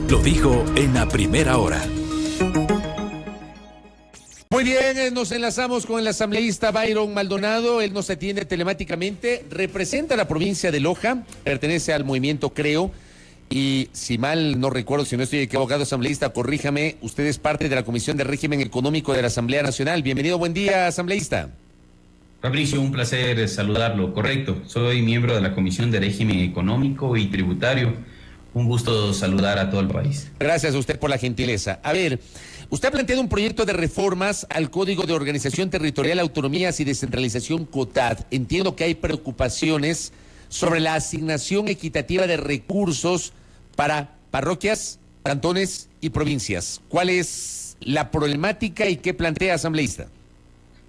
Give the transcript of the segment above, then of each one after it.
Lo dijo en la primera hora. Muy bien, nos enlazamos con el asambleísta Byron Maldonado. Él nos atiende telemáticamente, representa la provincia de Loja, pertenece al movimiento Creo. Y si mal no recuerdo, si no estoy equivocado, asambleísta, corríjame, usted es parte de la Comisión de Régimen Económico de la Asamblea Nacional. Bienvenido, buen día, asambleísta. Fabricio, un placer saludarlo. Correcto, soy miembro de la Comisión de Régimen Económico y Tributario. Un gusto saludar a todo el país. Gracias a usted por la gentileza. A ver, usted ha planteado un proyecto de reformas al Código de Organización Territorial, Autonomías y Descentralización COTAD. Entiendo que hay preocupaciones sobre la asignación equitativa de recursos para parroquias, cantones y provincias. ¿Cuál es la problemática y qué plantea, asambleísta?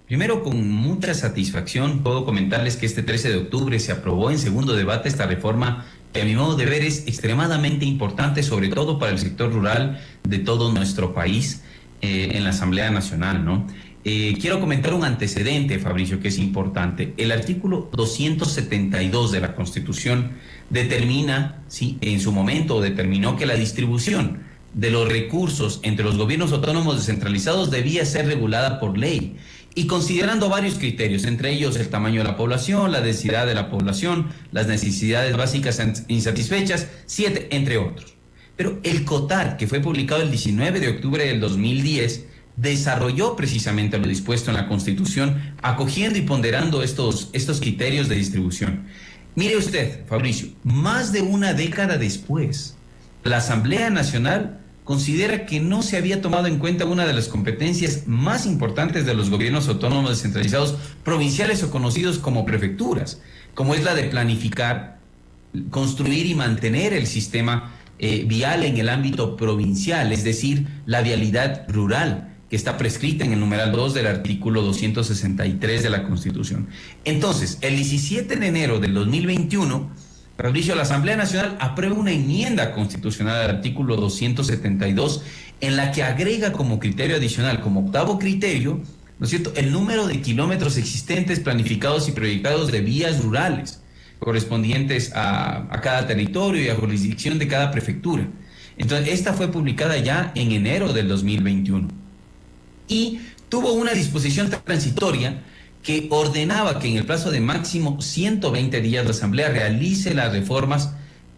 Primero, con mucha satisfacción puedo comentarles que este 13 de octubre se aprobó en segundo debate esta reforma que a mi modo de ver es extremadamente importante, sobre todo para el sector rural de todo nuestro país en la Asamblea Nacional, ¿no? Quiero comentar un antecedente, Fabricio, que es importante. El artículo 272 de la Constitución determina, sí, en su momento determinó que la distribución de los recursos entre los gobiernos autónomos descentralizados debía ser regulada por ley y considerando varios criterios, entre ellos el tamaño de la población, la densidad de la población, las necesidades básicas insatisfechas, 7, entre otros. Pero el COTAD, que fue publicado el 19 de octubre del 2010, desarrolló precisamente lo dispuesto en la Constitución, acogiendo y ponderando estos criterios de distribución. Mire usted, Fabricio, más de una década después, la Asamblea Nacional considera que no se había tomado en cuenta una de las competencias más importantes de los gobiernos autónomos descentralizados provinciales o conocidos como prefecturas, como es la de planificar, construir y mantener el sistema vial en el ámbito provincial, es decir, la vialidad rural, que está prescrita en el numeral 2 del artículo 263 de la Constitución. Entonces, el 17 de enero del 2021, Fabricio, la Asamblea Nacional aprueba una enmienda constitucional al artículo 272 en la que agrega como criterio adicional, como octavo criterio, ¿no es cierto?, el número de kilómetros existentes, planificados y proyectados de vías rurales correspondientes a cada territorio y a jurisdicción de cada prefectura. Entonces, esta fue publicada ya en enero del 2021 y tuvo una disposición transitoria que ordenaba que en el plazo de máximo 120 días la Asamblea realice las reformas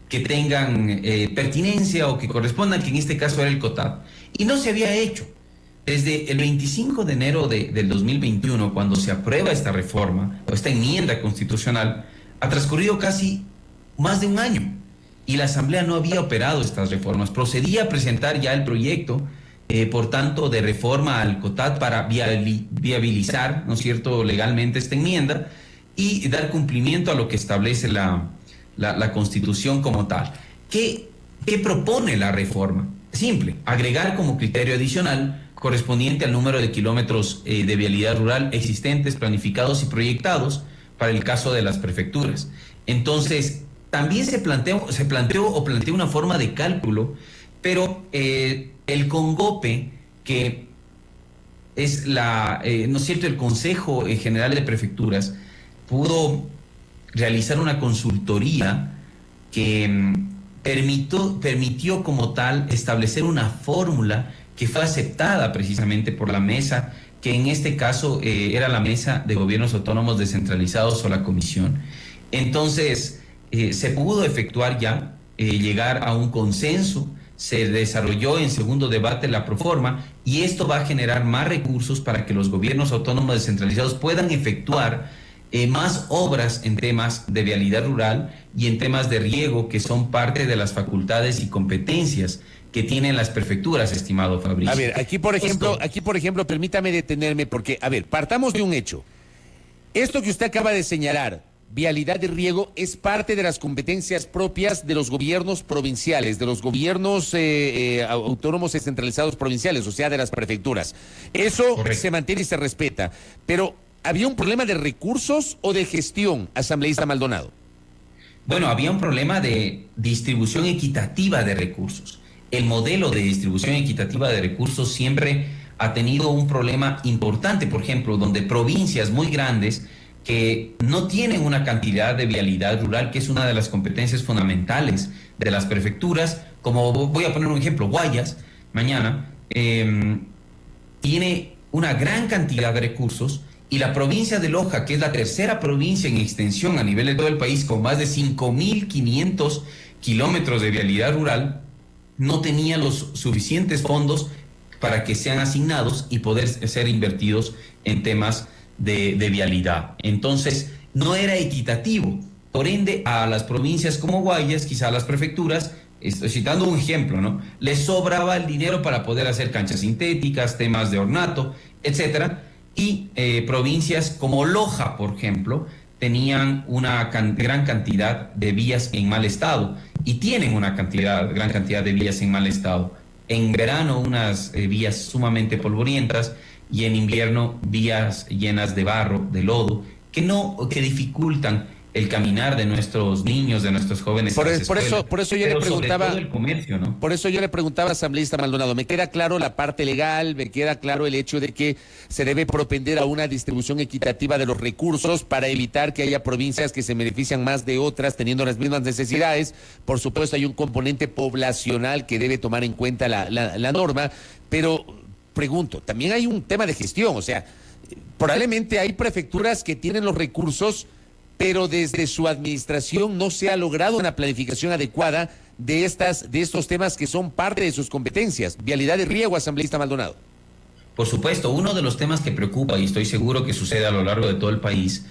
que tengan pertinencia o que correspondan, que en este caso era el COTAD. Y no se había hecho. Desde el 25 de enero del 2021, cuando se aprueba esta reforma o esta enmienda constitucional, ha transcurrido casi más de un año y la Asamblea no había operado estas reformas. Procedía a presentar ya el proyecto por tanto, de reforma al COTAD para viabilizar, ¿no es cierto?, legalmente esta enmienda y dar cumplimiento a lo que establece la Constitución como tal. ¿Qué propone la reforma? Simple, agregar como criterio adicional correspondiente al número de kilómetros de vialidad rural existentes, planificados y proyectados para el caso de las prefecturas. Entonces, también se planteó una forma de cálculo, pero el CONGOPE, que es ¿no es cierto?, el Consejo General de Prefecturas, pudo realizar una consultoría que permitió como tal establecer una fórmula que fue aceptada precisamente por la mesa, que en este caso era la Mesa de Gobiernos Autónomos Descentralizados o la Comisión. Entonces, se pudo efectuar ya, llegar a un consenso. Se desarrolló en segundo debate la proforma y esto va a generar más recursos para que los gobiernos autónomos descentralizados puedan efectuar más obras en temas de vialidad rural y en temas de riego, que son parte de las facultades y competencias que tienen las prefecturas, estimado Fabricio. A ver, aquí por ejemplo, permítame detenerme porque, a ver, partamos de un hecho. Esto que usted acaba de señalar, vialidad y riego, es parte de las competencias propias de los gobiernos provinciales, de los gobiernos autónomos descentralizados provinciales, o sea, de las prefecturas. Eso correcto, se mantiene y se respeta. Pero, ¿había un problema de recursos o de gestión, asambleísta Maldonado? Bueno, había un problema de distribución equitativa de recursos. El modelo de distribución equitativa de recursos siempre ha tenido un problema importante, por ejemplo, donde provincias muy grandes que no tienen una cantidad de vialidad rural, que es una de las competencias fundamentales de las prefecturas, como voy a poner un ejemplo, Guayas, mañana, tiene una gran cantidad de recursos, y la provincia de Loja, que es la tercera provincia en extensión a nivel de todo el país, con más de 5.500 kilómetros de vialidad rural, no tenía los suficientes fondos para que sean asignados y poder ser invertidos en temas de vialidad. Entonces, no era equitativo. Por ende, a las provincias como Guayas, quizá a las prefecturas, estoy citando un ejemplo, ¿no?, les sobraba el dinero para poder hacer canchas sintéticas, temas de ornato, etcétera. Y provincias como Loja, por ejemplo, tenían una gran cantidad de vías en mal estado y tienen una gran cantidad de vías en mal estado. En verano unas vías sumamente polvorientas y en invierno vías llenas de barro, de lodo, que dificultan el caminar de nuestros niños, de nuestros jóvenes. Por eso yo le preguntaba, sobre todo el comercio, ¿no? Por eso yo le preguntaba, asambleísta Maldonado, me queda claro la parte legal, me queda claro el hecho de que se debe propender a una distribución equitativa de los recursos para evitar que haya provincias que se benefician más de otras teniendo las mismas necesidades. Por supuesto hay un componente poblacional que debe tomar en cuenta la norma, pero pregunto, también hay un tema de gestión, o sea, probablemente hay prefecturas que tienen los recursos, pero desde su administración no se ha logrado una planificación adecuada de estos temas que son parte de sus competencias. Vialidad de riego, asambleísta Maldonado. Por supuesto, uno de los temas que preocupa, y estoy seguro que sucede a lo largo de todo el país,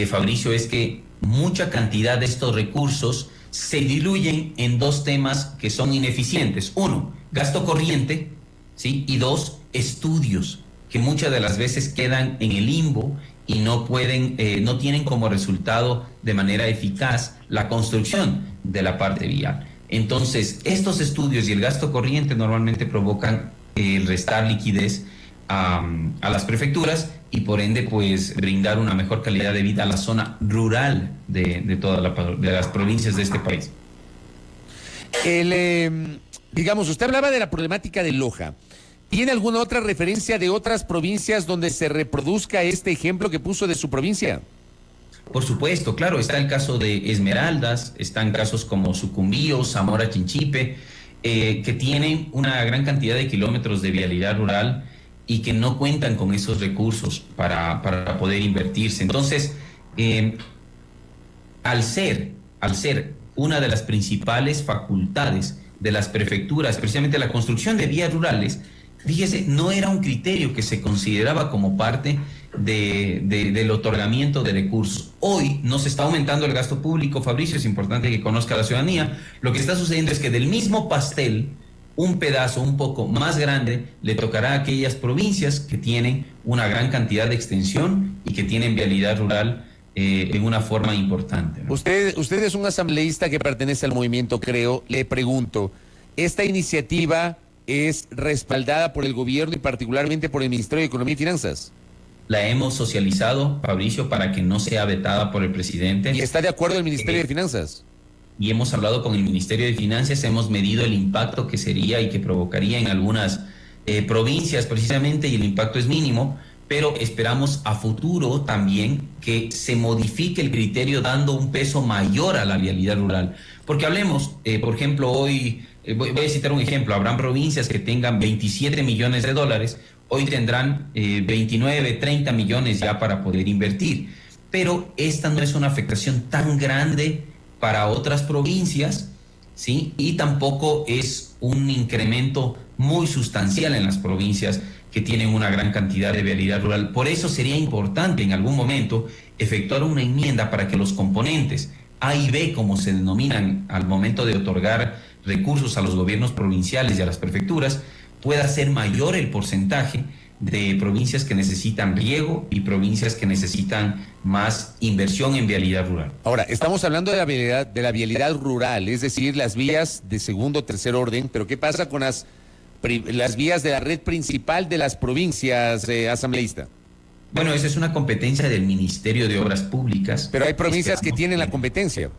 Fabricio, es que mucha cantidad de estos recursos se diluyen en dos temas que son ineficientes. Uno, gasto corriente, ¿sí? Y dos, estudios, que muchas de las veces quedan en el limbo y no tienen como resultado de manera eficaz la construcción de la parte vial. Entonces, estos estudios y el gasto corriente normalmente provocan el restar liquidez a las prefecturas y por ende, pues, brindar una mejor calidad de vida a la zona rural de todas las provincias de este país. Digamos, usted hablaba de la problemática de Loja. ¿Tiene alguna otra referencia de otras provincias donde se reproduzca este ejemplo que puso de su provincia? Por supuesto, claro, está el caso de Esmeraldas, están casos como Sucumbíos, Zamora Chinchipe, que tienen una gran cantidad de kilómetros de vialidad rural y que no cuentan con esos recursos para poder invertirse. Entonces, al ser una de las principales facultades de las prefecturas, precisamente la construcción de vías rurales, fíjese, no era un criterio que se consideraba como parte del otorgamiento de recursos. Hoy no se está aumentando el gasto público, Fabricio, es importante que conozca la ciudadanía. Lo que está sucediendo es que del mismo pastel, un pedazo un poco más grande le tocará a aquellas provincias que tienen una gran cantidad de extensión y que tienen vialidad rural en una forma importante, ¿no? Usted es un asambleísta que pertenece al movimiento Creo. Le pregunto, ¿esta iniciativa es respaldada por el gobierno y particularmente por el Ministerio de Economía y Finanzas? La hemos socializado, Fabricio, para que no sea vetada por el presidente. ¿Y está de acuerdo el Ministerio de Finanzas? Y hemos hablado con el Ministerio de Finanzas, hemos medido el impacto que sería y que provocaría en algunas provincias precisamente, y el impacto es mínimo, pero esperamos a futuro también que se modifique el criterio dando un peso mayor a la vialidad rural. Porque hablemos, por ejemplo, hoy... Voy a citar un ejemplo, habrán provincias que tengan 27 millones de dólares, hoy tendrán 29, 30 millones ya para poder invertir, pero esta no es una afectación tan grande para otras provincias, ¿sí? Y tampoco es un incremento muy sustancial en las provincias que tienen una gran cantidad de vialidad rural. Por eso sería importante en algún momento efectuar una enmienda para que los componentes A y B, como se denominan al momento de otorgar recursos a los gobiernos provinciales y a las prefecturas, pueda ser mayor el porcentaje de provincias que necesitan riego y provincias que necesitan más inversión en vialidad rural. Ahora, estamos hablando de la vialidad rural, es decir, las vías de segundo o tercer orden, pero ¿qué pasa con las vías de la red principal de las provincias, asambleísta? Bueno, esa es una competencia del Ministerio de Obras Públicas. Pero hay provincias que tienen la competencia.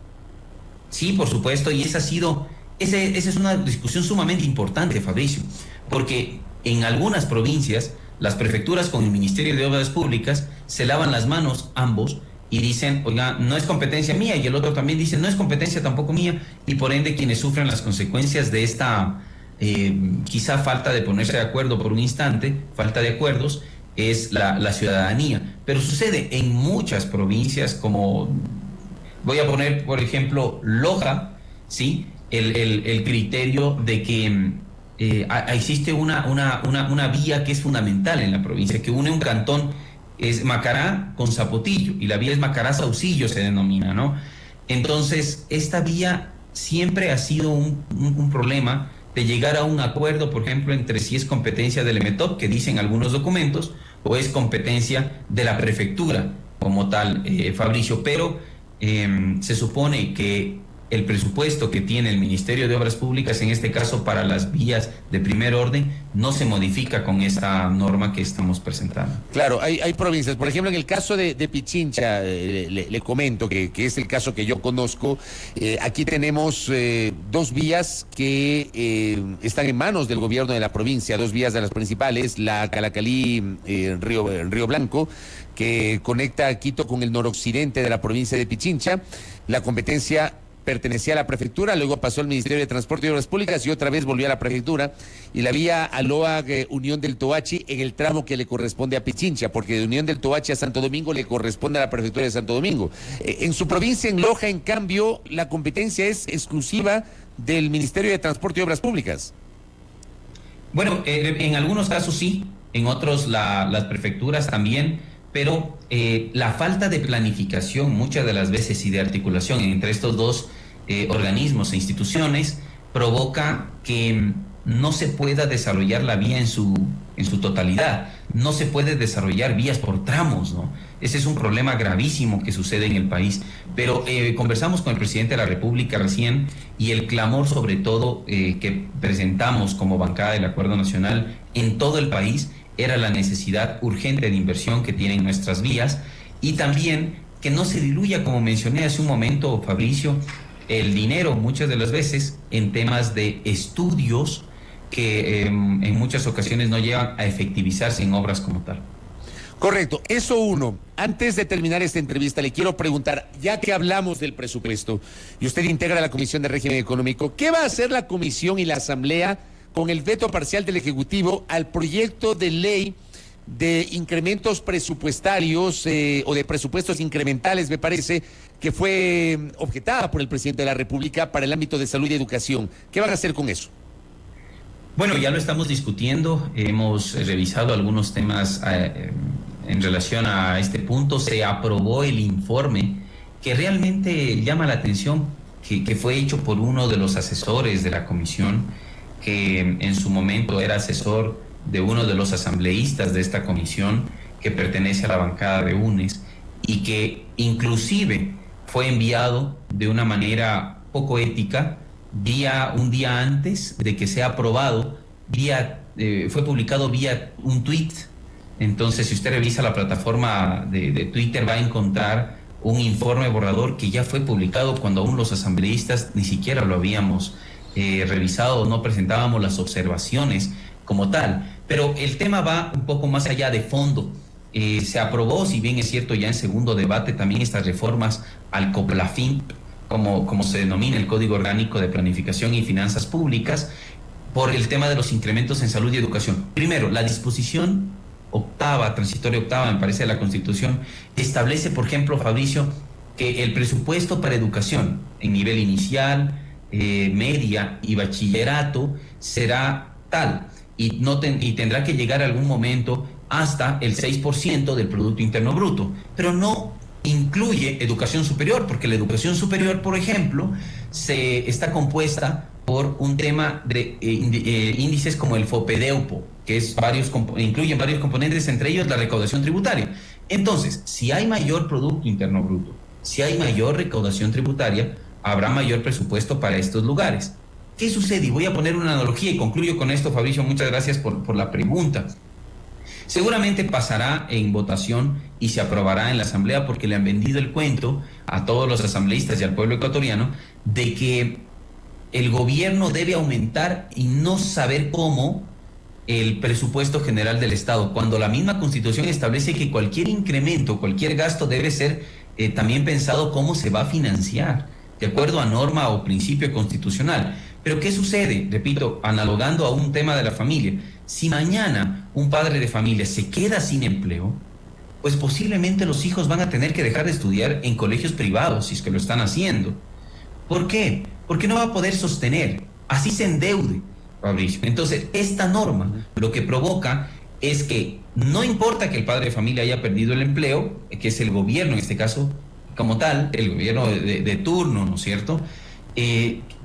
Sí, por supuesto, y esa es una discusión sumamente importante, Fabricio, porque en algunas provincias las prefecturas con el Ministerio de Obras Públicas se lavan las manos ambos y dicen, oiga, no es competencia mía, y el otro también dice, no es competencia tampoco mía, y por ende quienes sufren las consecuencias de esta quizá falta de ponerse de acuerdo por un instante, falta de acuerdos, es la ciudadanía. Pero sucede en muchas provincias, como voy a poner, por ejemplo, Loja, ¿sí? El criterio de que existe una vía que es fundamental en la provincia, que une un cantón, es Macará con Zapotillo, y la vía es Macará-Saucillo, se denomina, ¿no? Entonces, esta vía siempre ha sido un problema de llegar a un acuerdo, por ejemplo, entre si es competencia del EMETOP, que dicen algunos documentos, o es competencia de la prefectura como tal, Fabricio, pero se supone que el presupuesto que tiene el Ministerio de Obras Públicas, en este caso para las vías de primer orden, no se modifica con esta norma que estamos presentando. Claro, hay provincias, por ejemplo, en el caso de Pichincha, le comento que es el caso que yo conozco, aquí tenemos dos vías que están en manos del gobierno de la provincia, dos vías de las principales, la Calacalí-Río Blanco, que conecta a Quito con el noroccidente de la provincia de Pichincha. La competencia pertenecía a la prefectura, luego pasó al Ministerio de Transporte y Obras Públicas y otra vez volvió a la prefectura, y la vía Aloa Unión del Toachi en el tramo que le corresponde a Pichincha, porque de Unión del Toachi a Santo Domingo le corresponde a la prefectura de Santo Domingo. En su provincia, en Loja, en cambio, la competencia es exclusiva del Ministerio de Transporte y Obras Públicas. Bueno, en algunos casos sí, en otros las prefecturas también, pero la falta de planificación muchas de las veces y de articulación entre estos dos organismos e instituciones provoca que no se pueda desarrollar la vía en su totalidad, no se puede desarrollar vías por tramos, ¿no? Ese es un problema gravísimo que sucede en el país, pero conversamos con el presidente de la República recién, y el clamor sobre todo que presentamos como bancada del Acuerdo Nacional en todo el país era la necesidad urgente de inversión que tienen nuestras vías, y también que no se diluya, como mencioné hace un momento, Fabricio, el dinero muchas de las veces en temas de estudios que en muchas ocasiones no llegan a efectivizarse en obras como tal. Correcto, eso uno. Antes de terminar esta entrevista, le quiero preguntar, ya que hablamos del presupuesto y usted integra la Comisión de Régimen Económico, ¿qué va a hacer la Comisión y la Asamblea con el veto parcial del Ejecutivo al proyecto de ley de incrementos presupuestarios o de presupuestos incrementales, me parece, que fue objetada por el presidente de la República para el ámbito de salud y educación? ¿Qué van a hacer con eso? Bueno, ya lo estamos discutiendo, hemos revisado algunos temas en relación a este punto. Se aprobó el informe que realmente llama la atención, que fue hecho por uno de los asesores de la comisión, que en su momento era asesor de uno de los asambleístas de esta comisión, que pertenece a la bancada de UNES, y que inclusive fue enviado de una manera poco ética, un día antes de que sea aprobado, fue publicado vía un tuit. Entonces, si usted revisa la plataforma de Twitter, va a encontrar un informe borrador que ya fue publicado cuando aún los asambleístas ni siquiera lo habíamos revisado, no presentábamos las observaciones como tal. Pero el tema va un poco más allá de fondo. Se aprobó, si bien es cierto, ya en segundo debate, también estas reformas al COPLAFIN, como se denomina el Código Orgánico de Planificación y Finanzas Públicas, por el tema de los incrementos en salud y educación. Primero, la disposición transitoria octava, me parece, de la Constitución, establece, por ejemplo, Fabricio, que el presupuesto para educación en nivel inicial, media y bachillerato será tal, y tendrá que llegar a algún momento hasta el 6% del Producto Interno Bruto, pero no incluye educación superior, porque la educación superior, por ejemplo, está compuesta por un tema de índices como el FOPEDEUPO, que incluyen varios componentes, entre ellos la recaudación tributaria. Entonces, si hay mayor Producto Interno Bruto, si hay mayor recaudación tributaria, habrá mayor presupuesto para estos lugares. ¿Qué sucede? Y voy a poner una analogía y concluyo con esto, Fabricio, muchas gracias por la pregunta. Seguramente pasará en votación y se aprobará en la Asamblea, porque le han vendido el cuento a todos los asambleístas y al pueblo ecuatoriano de que el gobierno debe aumentar y no saber cómo el presupuesto general del Estado, cuando la misma Constitución establece que cualquier incremento, cualquier gasto debe ser también pensado cómo se va a financiar, de acuerdo a norma o principio constitucional. Pero ¿qué sucede? Repito, analogando a un tema de la familia, si mañana un padre de familia se queda sin empleo, pues posiblemente los hijos van a tener que dejar de estudiar en colegios privados, si es que lo están haciendo. ¿Por qué? Porque no va a poder sostener, así se endeude, Fabricio. Entonces, esta norma lo que provoca es que no importa que el padre de familia haya perdido el empleo, que es el gobierno en este caso, como tal, el gobierno de turno, ¿no es cierto?,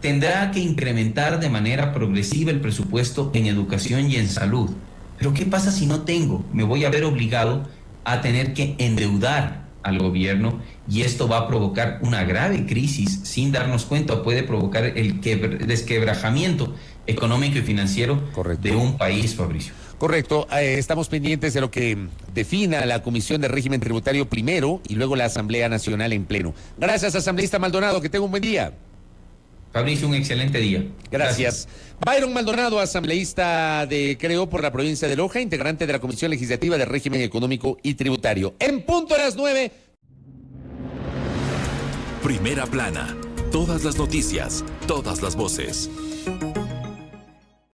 tendrá que incrementar de manera progresiva el presupuesto en educación y en salud. Pero ¿qué pasa si no tengo? Me voy a ver obligado a tener que endeudar al gobierno y esto va a provocar una grave crisis sin darnos cuenta, puede provocar el desquebrajamiento económico y financiero de un país, Fabricio. Correcto, estamos pendientes de lo que defina la Comisión de Régimen Tributario primero y luego la Asamblea Nacional en pleno. Gracias, asambleísta Maldonado, que tenga un buen día. Fabricio, un excelente día. Gracias. Byron Maldonado, asambleísta de Creo por la provincia de Loja, integrante de la Comisión Legislativa de Régimen Económico y Tributario. En punto a las 9. Primera plana. Todas las noticias, todas las voces.